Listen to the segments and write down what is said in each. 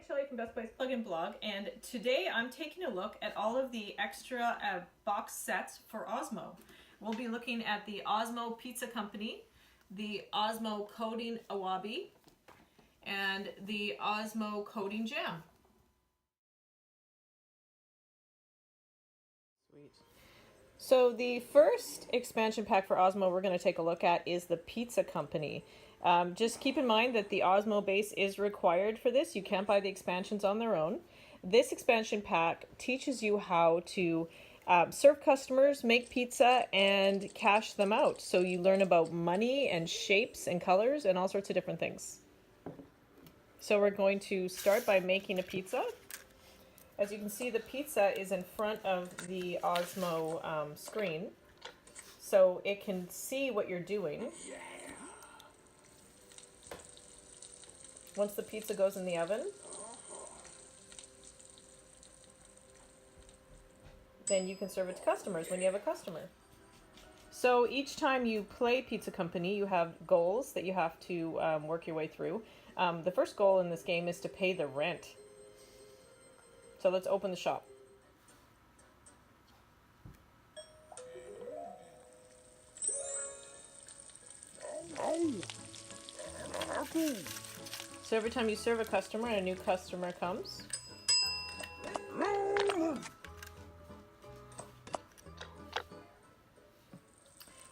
Shelley from Best Place Plugin Blog, and today I'm taking a look at all of the extra box sets for Osmo. We'll be looking at the Osmo Pizza Company, the Osmo Coating A Wahby, and the Osmo Coating Jam. Sweet. So the first expansion pack for Osmo we're going to take a look at is the Pizza Company. Just keep in mind that the Osmo base is required for this. You can't buy the expansions on their own. This expansion pack teaches you how to serve customers, make pizza, and cash them out. So you learn about money and shapes and colors and all sorts of different things. So we're going to start by making a pizza. As you can see, the pizza is in front of the Osmo screen, so it can see what you're doing. Once the pizza goes in the oven, then you can serve it to customers when you have a customer. So each time you play Pizza Company, you have goals that you have to work your way through. The first goal in this game is to pay the rent. So let's open the shop. So every time you serve a customer and a new customer comes,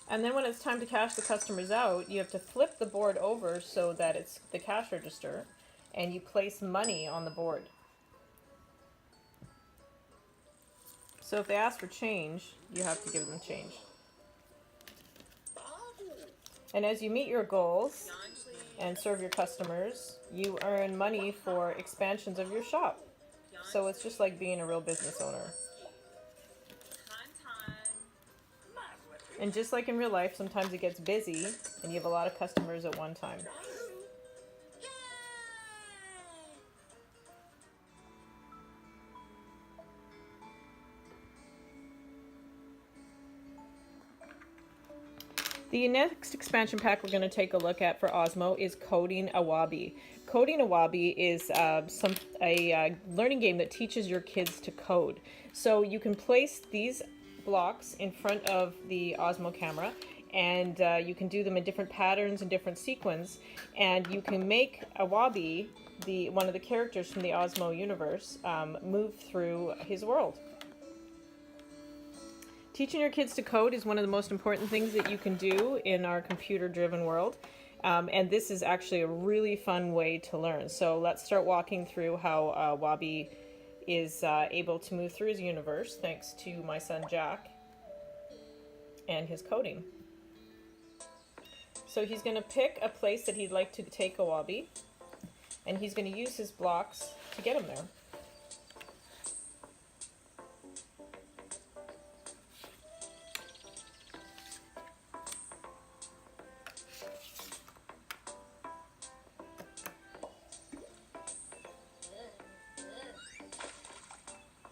and then when it's time to cash the customers out, you have to flip the board over so that it's the cash register, and you place money on the board. So if they ask for change, you have to give them change. And as you meet your goals and serve your customers, you earn money for expansions of your shop. So it's just like being a real business owner. And just like in real life, sometimes it gets busy and you have a lot of customers at one time. The next expansion pack we're going to take a look at for Osmo is Coating A Wahby. Coating A Wahby is a learning game that teaches your kids to code. So you can place these blocks in front of the Osmo camera, and you can do them in different patterns and different sequence, and you can make A Wahby, one of the characters from the Osmo universe, move through his world. Teaching your kids to code is one of the most important things that you can do in our computer-driven world, and this is actually a really fun way to learn. So let's start walking through how Wahby is able to move through his universe thanks to my son Jack and his coding. So he's going to pick a place that he'd like to take a Wahby, and he's going to use his blocks to get him there.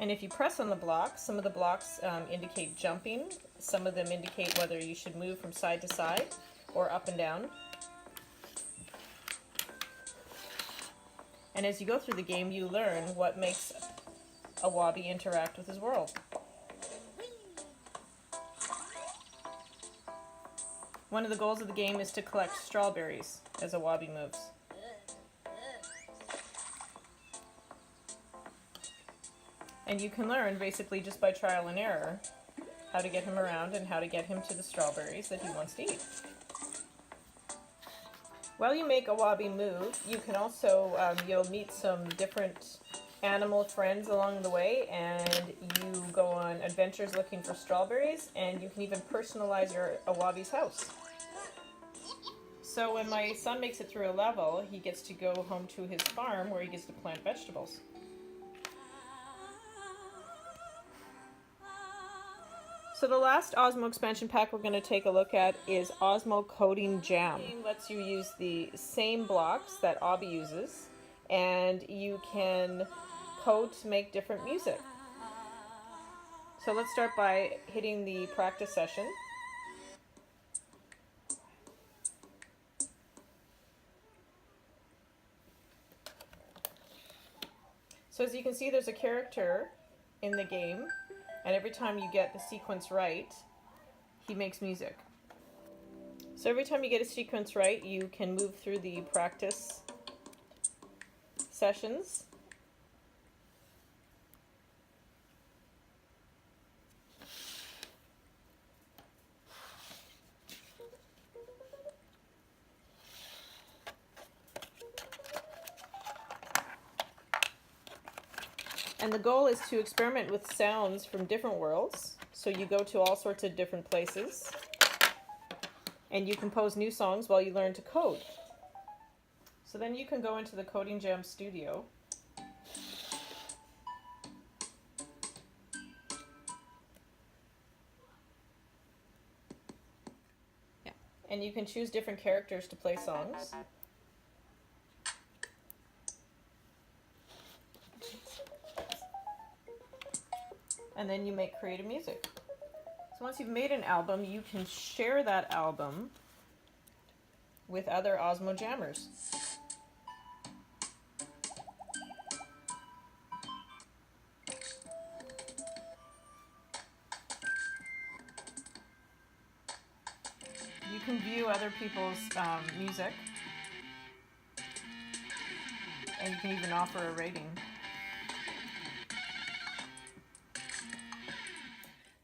And if you press on the blocks, some of the blocks indicate jumping, some of them indicate whether you should move from side to side or up and down. And as you go through the game, you learn what makes a Wahby interact with his world. One of the goals of the game is to collect strawberries as a Wahby moves. And you can learn, basically just by trial and error, how to get him around and how to get him to the strawberries that he wants to eat. While you make a Wahby move, you can also, you'll meet some different animal friends along the way, and you go on adventures looking for strawberries, and you can even personalize your A Wahby's house. So when my son makes it through a level, he gets to go home to his farm where he gets to plant vegetables. So the last Osmo expansion pack we're going to take a look at is Osmo Coating Jam. It lets you use the same blocks that Wahby uses, and you can code to make different music. So let's start by hitting the practice session. So as you can see, there's a character in the game, and every time you get the sequence right, he makes music. So every time you get a sequence right, you can move through the practice sessions. And the goal is to experiment with sounds from different worlds. So you go to all sorts of different places, and you compose new songs while you learn to code. So then you can go into the Coding Jam studio. Yeah. And you can choose different characters to play songs. And then you make creative music. So once you've made an album, you can share that album with other Osmo jammers. You can view other people's music, and you can even offer a rating.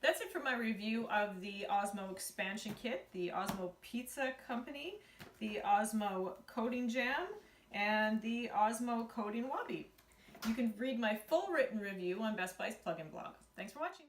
That's it for my review of the Osmo expansion kit, the Osmo Pizza Company, the Osmo Coding Jam, and the Osmo Coding Wahby. You can read my full written review on Best Buy's plugin blog. Thanks for watching.